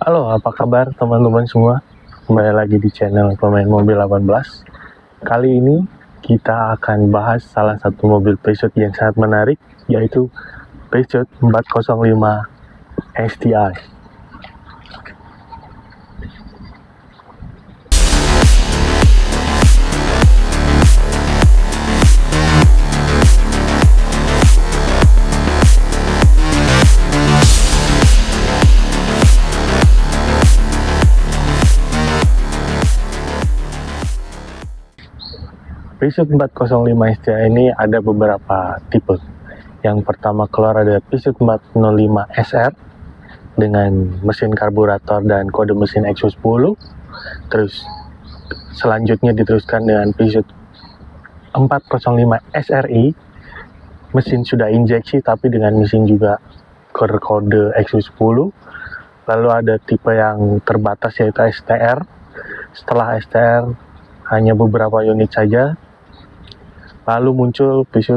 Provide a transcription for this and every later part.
Halo, apa kabar teman-teman semua? Kembali lagi di channel Pemain Mobil 18. Kali ini kita akan bahas salah satu mobil Peugeot yang sangat menarik, yaitu Peugeot 405 STI. Peugeot 405 STI ini ada beberapa tipe. Yang pertama keluar ada Peugeot 405 SR dengan mesin karburator dan kode mesin Exos 10. Terus selanjutnya diteruskan dengan Peugeot 405 SRI, mesin sudah injeksi tapi dengan mesin juga kode Exos 10. Lalu ada tipe yang terbatas yaitu STR. Setelah STR hanya beberapa unit saja. Lalu muncul Peugeot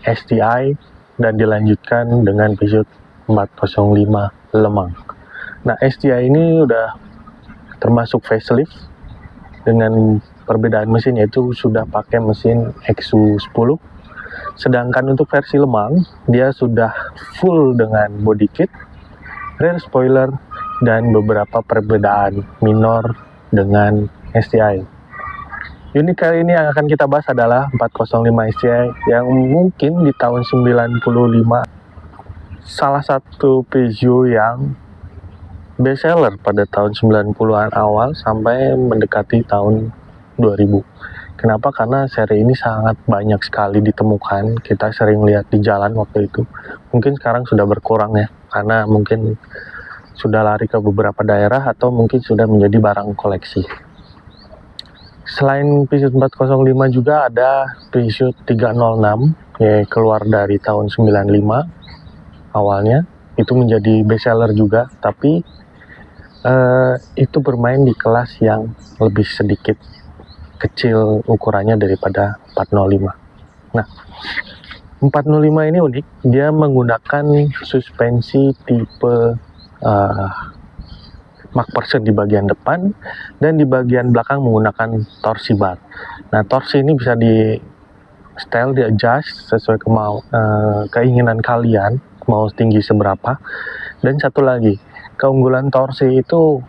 STI dan dilanjutkan dengan Peugeot 405 Le Mans. Nah, STI ini udah termasuk facelift dengan perbedaan mesin, yaitu sudah pakai mesin Exos 10. Sedangkan untuk versi Le Mans dia sudah full dengan body kit, rear spoiler, dan beberapa perbedaan minor dengan STI. Unit kali ini yang akan kita bahas adalah 405 STI yang mungkin di tahun 95 salah satu Peugeot yang best seller pada tahun 90-an awal sampai mendekati tahun 2000. Kenapa? Karena seri ini sangat banyak sekali ditemukan. Kita sering lihat di jalan waktu itu. Mungkin sekarang sudah berkurang ya, karena mungkin sudah lari ke beberapa daerah atau mungkin sudah menjadi barang koleksi. Selain Peugeot 405 juga ada Peugeot 306 yang keluar dari tahun 95 awalnya. Itu menjadi best seller juga, tapi itu bermain di kelas yang lebih sedikit kecil ukurannya daripada 405. Nah, 405 ini unik, dia menggunakan suspensi tipe MacPherson di bagian depan dan di bagian belakang menggunakan torsi bar. Nah, torsi ini bisa di style, di adjust sesuai keinginan kalian, mau tinggi seberapa. Dan satu lagi, keunggulan torsi itu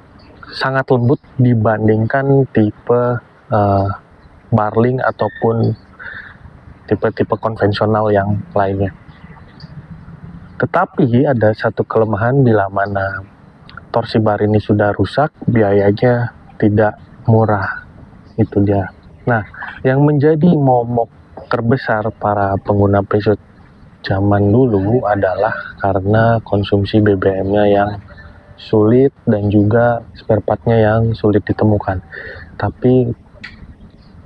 sangat lembut dibandingkan tipe Barling ataupun tipe-tipe konvensional yang lainnya. Tetapi ada satu kelemahan bila mana torsi bar ini sudah rusak, biayanya tidak murah. Itu dia. Nah, yang menjadi momok terbesar para pengguna Peugeot zaman dulu adalah karena konsumsi BBM-nya yang sulit dan juga spare part-nya yang sulit ditemukan. Tapi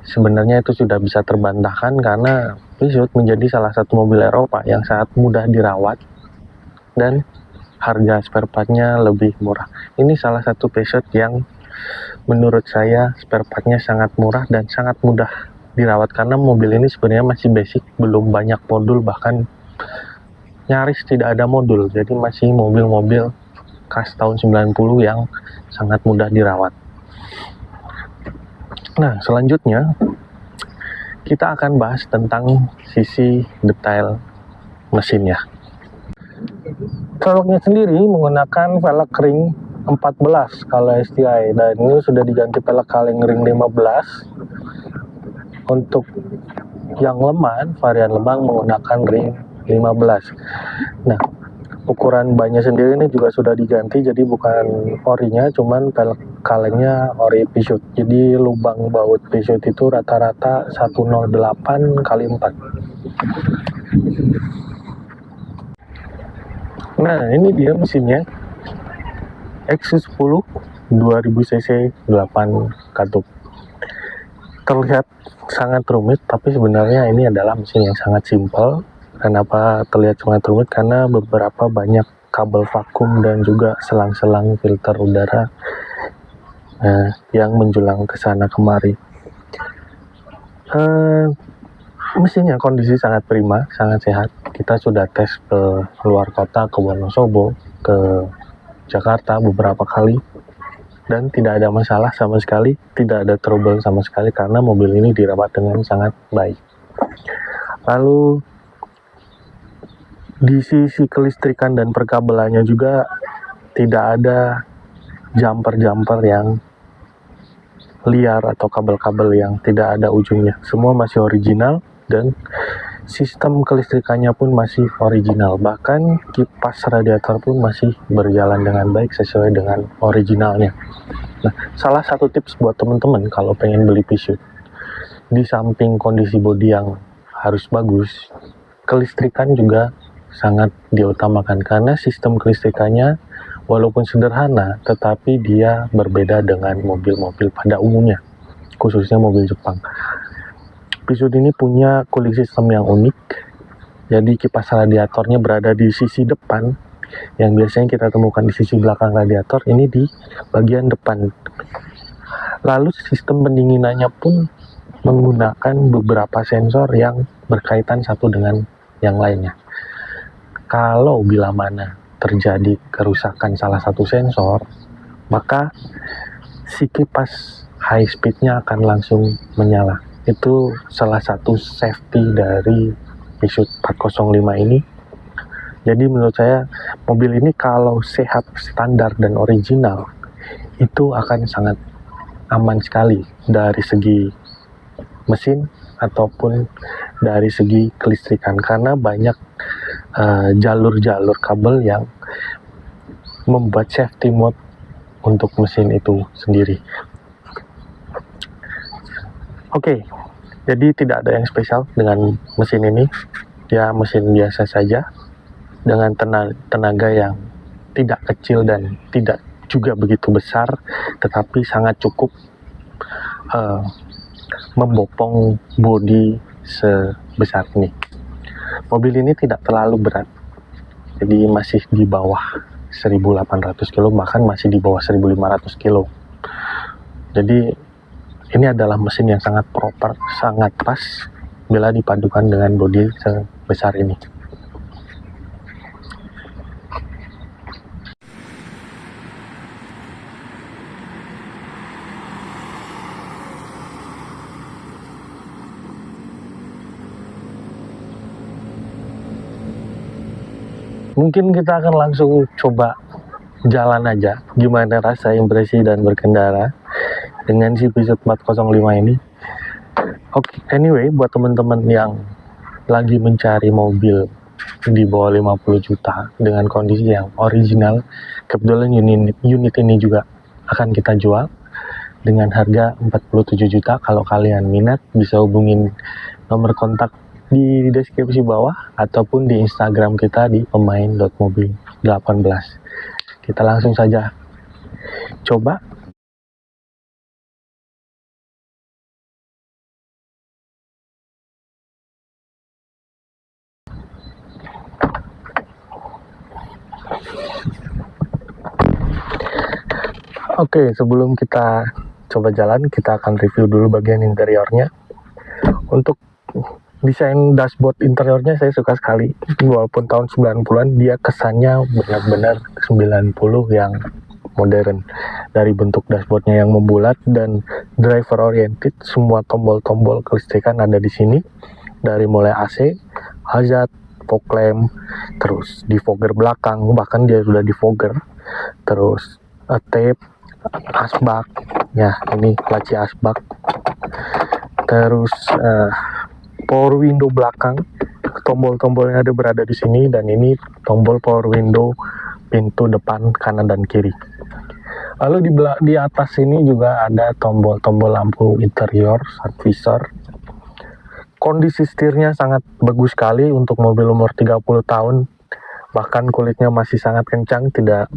sebenarnya itu sudah bisa terbantahkan karena Peugeot menjadi salah satu mobil Eropa yang sangat mudah dirawat dan harga spare part-nya lebih murah. Ini salah satu Peugeot yang menurut saya spare part-nya sangat murah dan sangat mudah dirawat karena mobil ini sebenarnya masih basic, belum banyak modul, bahkan nyaris tidak ada modul. Jadi masih mobil-mobil khas tahun 90 yang sangat mudah dirawat. Nah, selanjutnya kita akan bahas tentang sisi detail mesinnya. Velgnya sendiri menggunakan velg ring 14 kalau STI, dan ini sudah diganti velg kaleng ring 15. Untuk yang Le Mans, varian Le Mans menggunakan ring 15. Nah, ukuran bannya sendiri ini juga sudah diganti, jadi bukan orinya, cuman velg kalengnya ori Peugeot. Jadi lubang baut Peugeot itu rata-rata 108 kali 4. Nah, ini dia mesinnya. Exos 10 2000 cc 8 katup. Terlihat sangat rumit, tapi sebenarnya ini adalah mesin yang sangat simpel. Kenapa terlihat sangat rumit? Karena beberapa banyak kabel vakum dan juga selang-selang filter udara yang menjulang ke sana kemari. Mesinnya kondisi sangat prima, sangat sehat. Kita sudah tes ke luar kota, ke Wonosobo, ke Jakarta beberapa kali dan tidak ada masalah sama sekali, tidak ada trouble sama sekali karena mobil ini dirawat dengan sangat baik. Lalu di sisi kelistrikan dan perkabelannya juga tidak ada jumper-jumper yang liar atau kabel-kabel yang tidak ada ujungnya. Semua masih original dan sistem kelistrikannya pun masih original. Bahkan kipas radiator pun masih berjalan dengan baik sesuai dengan originalnya. Nah, salah satu tips buat teman-teman kalau pengen beli Peugeot, di samping kondisi bodi yang harus bagus, kelistrikan juga sangat diutamakan karena sistem kelistrikannya walaupun sederhana, tetapi dia berbeda dengan mobil-mobil pada umumnya, khususnya mobil Jepang. Peugeot ini punya cooling system yang unik, jadi kipas radiatornya berada di sisi depan, yang biasanya kita temukan di sisi belakang radiator, ini di bagian depan. Lalu sistem pendinginannya pun menggunakan beberapa sensor yang berkaitan satu dengan yang lainnya. Kalau bila mana terjadi kerusakan salah satu sensor, maka si kipas high speednya akan langsung menyala. Itu salah satu safety dari Peugeot 405 ini. Jadi menurut saya mobil ini kalau sehat, standar, dan original itu akan sangat aman sekali dari segi mesin ataupun dari segi kelistrikan karena banyak jalur-jalur kabel yang membuat safety mode untuk mesin itu sendiri. Oke, jadi tidak ada yang spesial dengan mesin ini, ya mesin biasa saja dengan tenaga yang tidak kecil dan tidak juga begitu besar, tetapi sangat cukup membopong bodi sebesar ini. Mobil ini tidak terlalu berat, jadi masih di bawah 1.800 kilo, bahkan masih di bawah 1.500 kilo. Jadi ini adalah mesin yang sangat proper, sangat pas bila dipadukan dengan bodi sebesar ini. Mungkin kita akan langsung coba jalan aja gimana rasa impresi dan berkendara dengan si Peugeot 405 ini. Oke, anyway, buat teman-teman yang lagi mencari mobil di bawah 50 juta dengan kondisi yang original, kebetulan unit ini juga akan kita jual dengan harga 47 juta. Kalau kalian minat bisa hubungin nomor kontak di deskripsi bawah ataupun di Instagram kita di pemain.mobil18. Kita langsung saja coba. Oke, sebelum kita coba jalan, kita akan review dulu bagian interiornya. Untuk desain dashboard interiornya saya suka sekali, walaupun tahun 90-an dia kesannya benar-benar 90 yang modern. Dari bentuk dashboardnya yang membulat dan driver oriented, semua tombol-tombol kelistrikan ada di sini, dari mulai AC, hazard, fog lamp, terus defogger belakang, bahkan dia sudah defogger, terus tape, asbak, ya ini laci asbak, terus power window belakang, tombol-tombolnya ada berada di sini, dan ini tombol power window pintu depan kanan dan kiri. Lalu di atas ini juga ada tombol-tombol lampu interior, sun visor. Kondisi setirnya sangat bagus sekali untuk mobil umur 30 tahun, bahkan kulitnya masih sangat kencang, tidak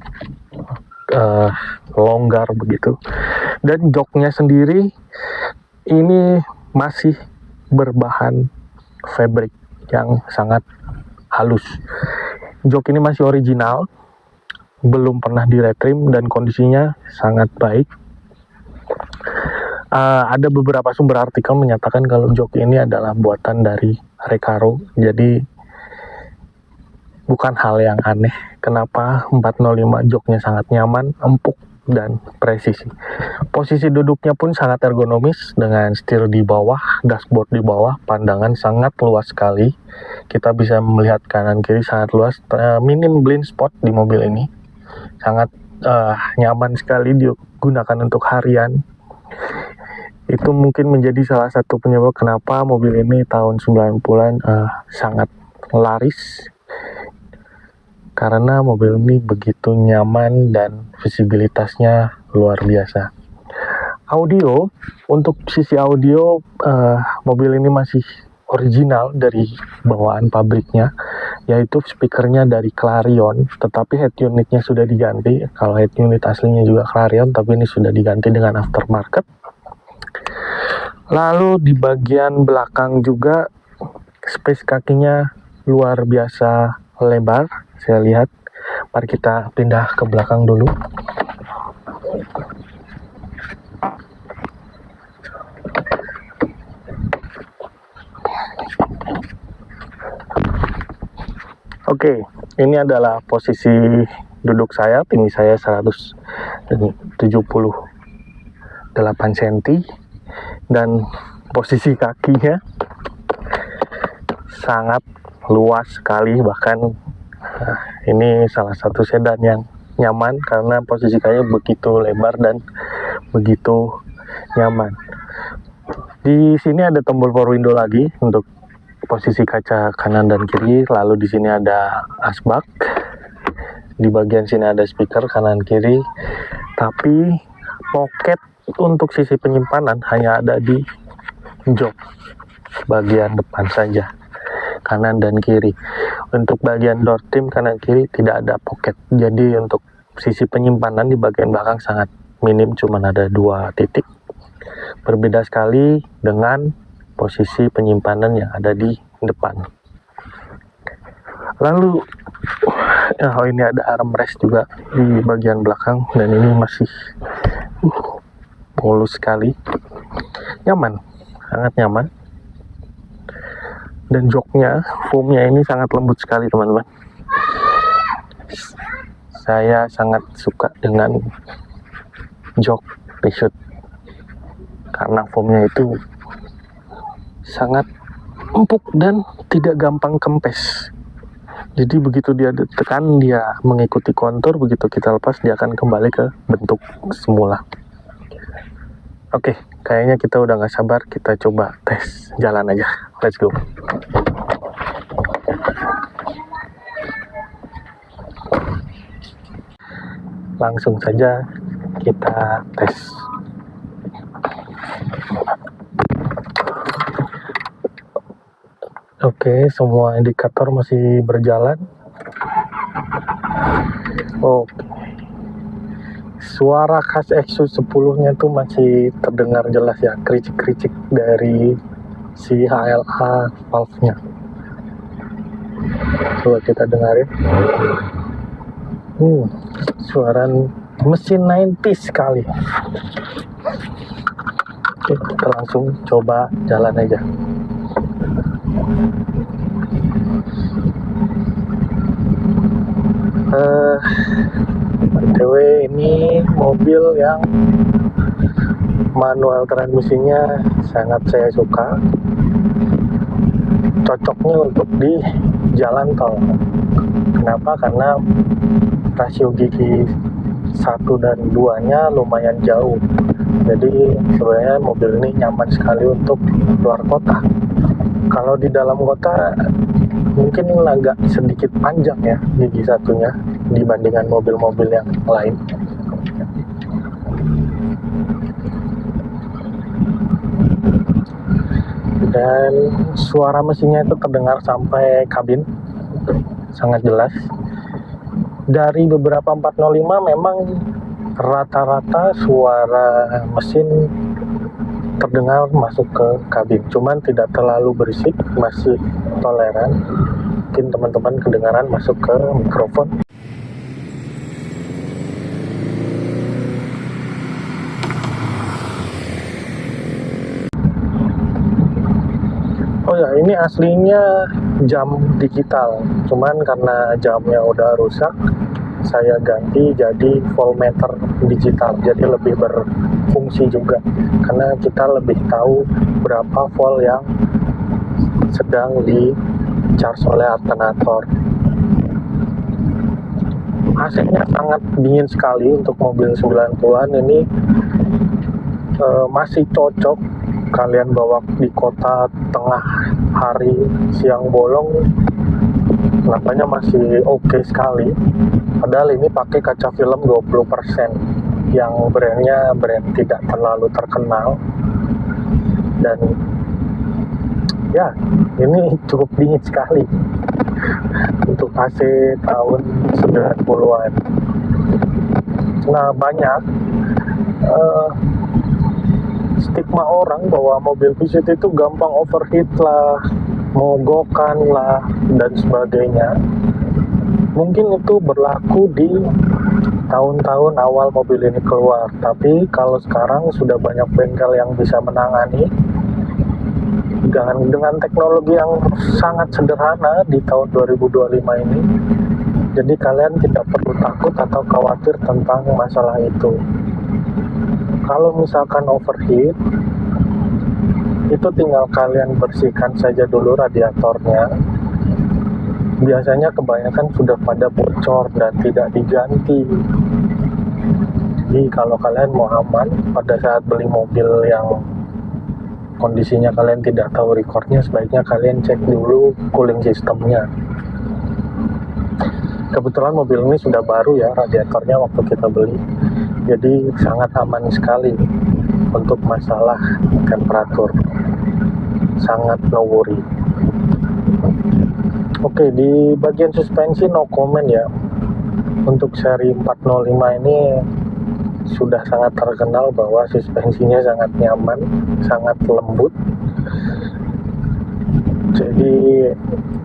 longgar begitu. Dan joknya sendiri ini masih berbahan fabric yang sangat halus. Jok ini masih original, belum pernah di-retrim dan kondisinya sangat baik. Ada beberapa sumber artikel menyatakan kalau jok ini adalah buatan dari Recaro, jadi bukan hal yang aneh. Kenapa 405 joknya sangat nyaman, empuk, dan presisi. Posisi duduknya pun sangat ergonomis dengan setir di bawah, dashboard di bawah, pandangan sangat luas sekali. Kita bisa melihat kanan kiri sangat luas, minim blind spot di mobil ini. Sangat nyaman sekali digunakan untuk harian. Itu mungkin menjadi salah satu penyebab kenapa mobil ini tahun 90-an sangat laris. Karena mobil ini begitu nyaman dan visibilitasnya luar biasa. Audio, untuk sisi audio, mobil ini masih original dari bawaan pabriknya, yaitu speakernya dari Clarion, tetapi head unitnya sudah diganti. Kalau head unit aslinya juga Clarion, tapi ini sudah diganti dengan aftermarket. Lalu di bagian belakang juga space kakinya luar biasa lebar, saya lihat. Mari kita pindah ke belakang dulu. Oke, ini adalah posisi duduk saya. Tinggi saya 178 cm dan posisi kakinya sangat luas sekali, bahkan ini salah satu sedan yang nyaman karena posisi kakinya begitu lebar dan begitu nyaman. Di sini ada tombol power window lagi untuk posisi kaca kanan dan kiri. Lalu di sini ada asbak. Di bagian sini ada speaker kanan kiri. Tapi pocket untuk sisi penyimpanan hanya ada di jok bagian depan saja, kanan dan kiri. Untuk bagian door trim kanan kiri tidak ada pocket. Jadi untuk sisi penyimpanan di bagian belakang sangat minim, cuma ada 2 titik. Berbeda sekali dengan posisi penyimpanan yang ada di depan. Lalu ini ada armrest juga di bagian belakang, dan ini masih mulus sekali, nyaman, sangat nyaman. Dan joknya, foamnya ini sangat lembut sekali teman-teman. Saya sangat suka dengan jok Peugeot karena foamnya itu sangat empuk dan tidak gampang kempes. Jadi begitu dia ditekan, dia mengikuti kontur. Begitu kita lepas, dia akan kembali ke bentuk semula. Oke, kayaknya kita udah gak sabar. Kita coba tes jalan aja. Let's go. Langsung saja kita tes. Oke, semua indikator masih berjalan. Oke. Suara khas Exus 10-nya tuh masih terdengar jelas ya, kericik-kericik dari si HLA valve-nya. Coba kita dengarin. Suara mesin 90s sekali. Oke, kita langsung coba jalan aja. BTW ini mobil yang manual transmisinya sangat saya suka. Cocoknya untuk di jalan tol. Kenapa? Karena rasio gigi 1 dan 2-nya lumayan jauh. Jadi sebenarnya mobil ini nyaman sekali untuk keluar kota. Kalau di dalam kota mungkin ini agak sedikit panjang ya gigi 1-nya dibandingkan mobil-mobil yang lain. Dan suara mesinnya itu terdengar sampai kabin, sangat jelas. Dari beberapa 405 memang rata-rata suara mesin terdengar masuk ke kabin, cuman tidak terlalu berisik, masih toleran. Mungkin teman-teman kedengaran masuk ke mikrofon. Oh ya, ini aslinya jam digital, cuman karena jamnya udah rusak saya ganti jadi voltmeter digital, jadi lebih berfungsi juga karena kita lebih tahu berapa volt yang sedang di charge oleh alternator. AC-nya sangat dingin sekali untuk mobil 90-an ini, masih cocok kalian bawa di kota tengah hari siang bolong, nampaknya masih oke sekali. Padahal ini pakai kaca film 20% yang brandnya brand tidak terlalu terkenal, dan ya ini cukup dingin sekali untuk AC tahun 90-an. Nah, banyak stigma orang bahwa mobil Peugeot itu gampang overheat lah, mogokan lah, dan sebagainya. Mungkin itu berlaku di tahun-tahun awal mobil ini keluar, tapi kalau sekarang sudah banyak bengkel yang bisa menangani dengan teknologi yang sangat sederhana di tahun 2025 ini. Jadi kalian tidak perlu takut atau khawatir tentang masalah itu. Kalau misalkan overheat, itu tinggal kalian bersihkan saja dulu radiatornya. Biasanya kebanyakan sudah pada bocor dan tidak diganti. Jadi kalau kalian mau aman pada saat beli mobil yang kondisinya kalian tidak tahu recordnya, sebaiknya kalian cek dulu cooling sistemnya. Kebetulan mobil ini sudah baru ya radiatornya waktu kita beli, jadi sangat aman sekali untuk masalah temperatur, sangat no worry. Oke, di bagian suspensi no comment ya. Untuk seri 405 ini sudah sangat terkenal bahwa suspensinya sangat nyaman, sangat lembut. Jadi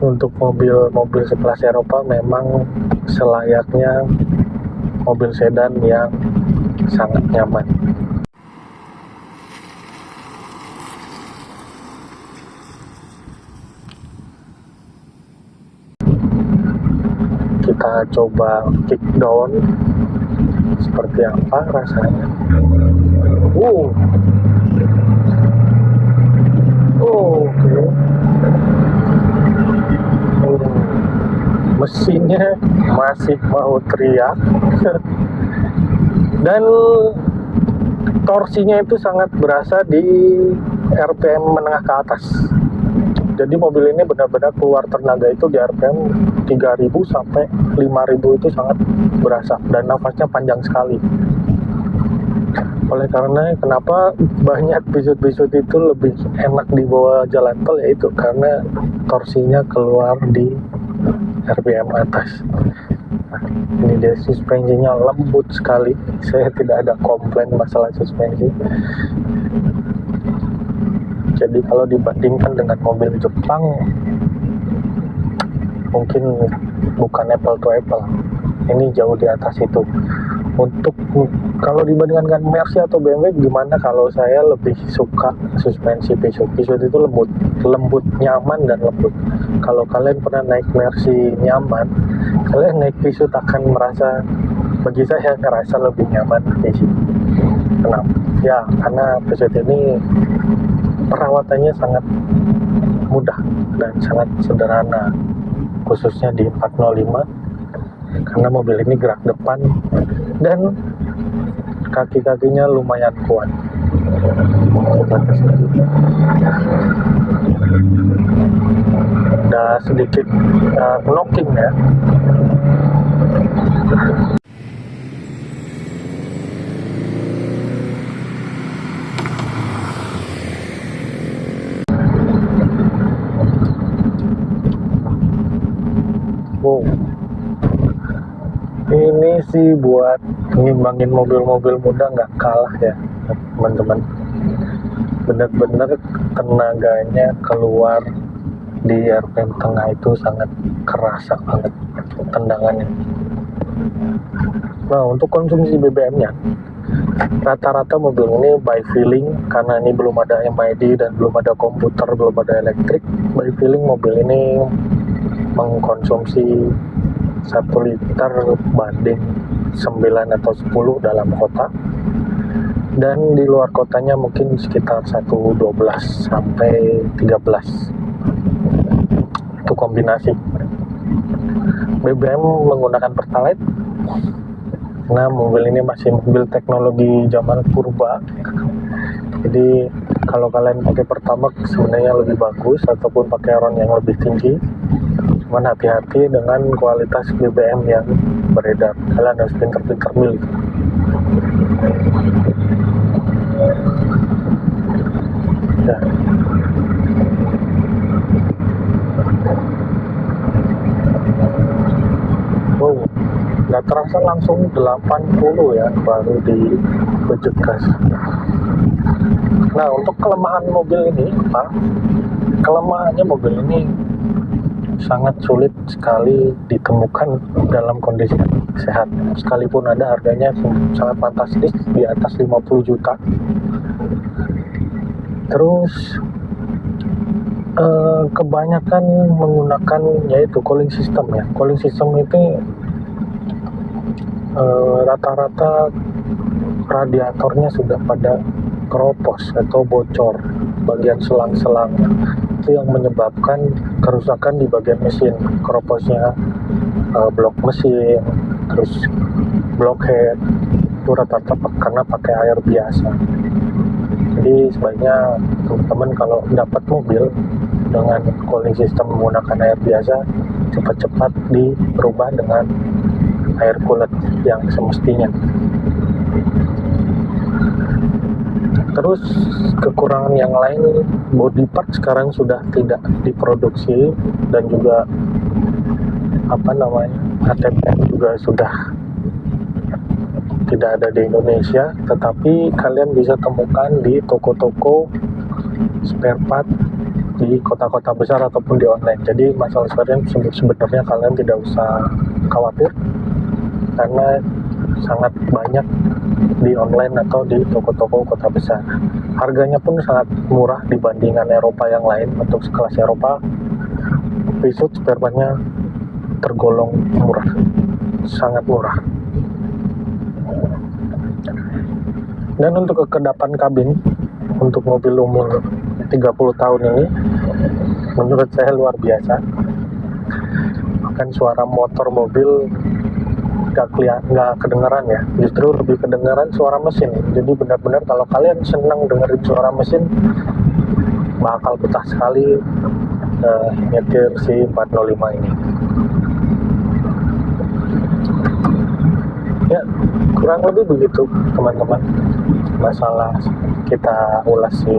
untuk mobil-mobil sekelas Eropa memang selayaknya mobil sedan yang sangat nyaman. Kita coba kick down seperti apa rasanya. Oke. Mesinnya masih mau teriak dan torsinya itu sangat berasa di RPM menengah ke atas. Jadi mobil ini benar-benar keluar tenaga itu di RPM 3000 sampai 5000 itu sangat berasa, dan nafasnya panjang sekali. Oleh karena kenapa banyak Peugeot itu lebih enak dibawa jalan tol, yaitu karena torsinya keluar di RPM atas. Nah, ini dia suspensinya lembut sekali. Saya tidak ada komplain masalah suspensi. Jadi kalau dibandingkan dengan mobil Jepang, mungkin bukan apple to apple. Ini jauh di atas itu. Untuk kalau dibandingkan dengan Mercy atau BMW, gimana? Kalau saya lebih suka suspensi Peugeot. Peugeot itu lembut, nyaman dan lembut. Kalau kalian pernah naik Mercy nyaman, kalian naik Peugeot akan merasa, bagi saya ngerasa lebih nyaman di sini. Kenapa? Ya, karena Peugeot ini perawatannya sangat mudah dan sangat sederhana, khususnya di 405, karena mobil ini gerak depan dan kaki-kakinya lumayan kuat. Udah sedikit knocking ya. Ini sih buat ngimbangin mobil-mobil muda nggak kalah ya teman-teman. Bener-bener tenaganya keluar di RPM tengah itu sangat kerasa banget tendangannya. Nah, untuk konsumsi BBM-nya Rata-rata mobil ini by feeling, karena ini belum ada MID dan belum ada komputer, belum ada elektrik. By feeling mobil ini mengkonsumsi 1 liter banding 9 atau 10 dalam kota, dan di luar kotanya mungkin sekitar 1,12 sampai 13. Itu kombinasi. BBM menggunakan Pertalite. Nah, mobil ini masih mobil teknologi zaman purba. Jadi kalau kalian pakai Pertamax sebenarnya lebih bagus, ataupun pakai RON yang lebih tinggi. Cuman hati-hati dengan kualitas BBM yang beredar. Kalian harus pintar-pintar milih. Ya. Wow, nggak terasa langsung 80 ya baru dibejek gas. Nah, untuk kelemahan mobil ini apa? Kelemahannya mobil ini sangat sulit sekali ditemukan dalam kondisi sehat. Sekalipun ada, harganya sangat fantastis, di atas 50 juta. Terus kebanyakan menggunakan yaitu cooling system ya. Cooling system itu rata-rata radiatornya sudah pada keropos atau bocor bagian selang-selang. Itu yang menyebabkan kerusakan di bagian mesin. Keroposnya blok mesin, terus blockhead, itu rata-rata karena pakai air biasa. Jadi sebaiknya teman-teman kalau dapat mobil dengan cooling system menggunakan air biasa, cepat-cepat dirubah dengan air cooler yang semestinya. Terus kekurangan yang lain, body part sekarang sudah tidak diproduksi, dan juga ATM juga sudah tidak ada di Indonesia, tetapi kalian bisa temukan di toko-toko spare part di kota-kota besar ataupun di online. Jadi masalah spare part sebenarnya kalian tidak usah khawatir, karena sangat banyak di online atau di toko-toko kota besar. Harganya pun sangat murah dibandingkan Eropa yang lain. Untuk sekelas Eropa, Peugeot spare partnya tergolong murah, sangat murah. Dan untuk kekedapan kabin untuk mobil umur 30 tahun ini menurut saya luar biasa. Bahkan suara motor mobil nggak kedengaran ya, justru lebih kedengaran suara mesin. Jadi benar-benar kalau kalian senang dengerin suara mesin, bakal betah sekali nyetir si 405 ini. Ya, kurang lebih begitu teman-teman masalah kita ulas si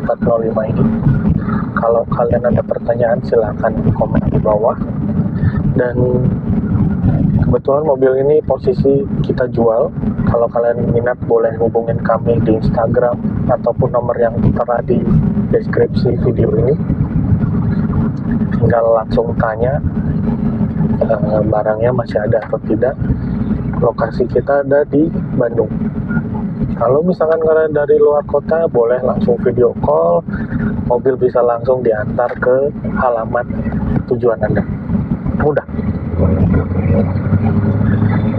405 ini. Kalau kalian ada pertanyaan silahkan komen di bawah. Dan kebetulan mobil ini posisi kita jual. Kalau kalian minat boleh hubungin kami di Instagram ataupun nomor yang tertera di deskripsi video ini. Tinggal langsung tanya barangnya masih ada atau tidak. Lokasi kita ada di Bandung. Kalau misalkan kalian dari luar kota, boleh langsung video call. Mobil bisa langsung diantar ke halaman tujuan Anda. Mudah.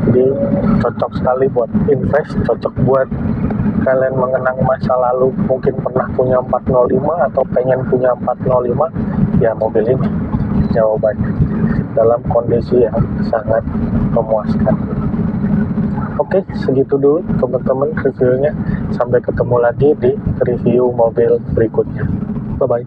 Jadi cocok sekali buat invest, cocok buat kalian mengenang masa lalu, mungkin pernah punya 405 atau pengen punya 405, ya mobil ini jawabannya dalam kondisi yang sangat memuaskan. Oke, segitu dulu teman-teman reviewnya. Sampai ketemu lagi di review mobil berikutnya. Bye-bye.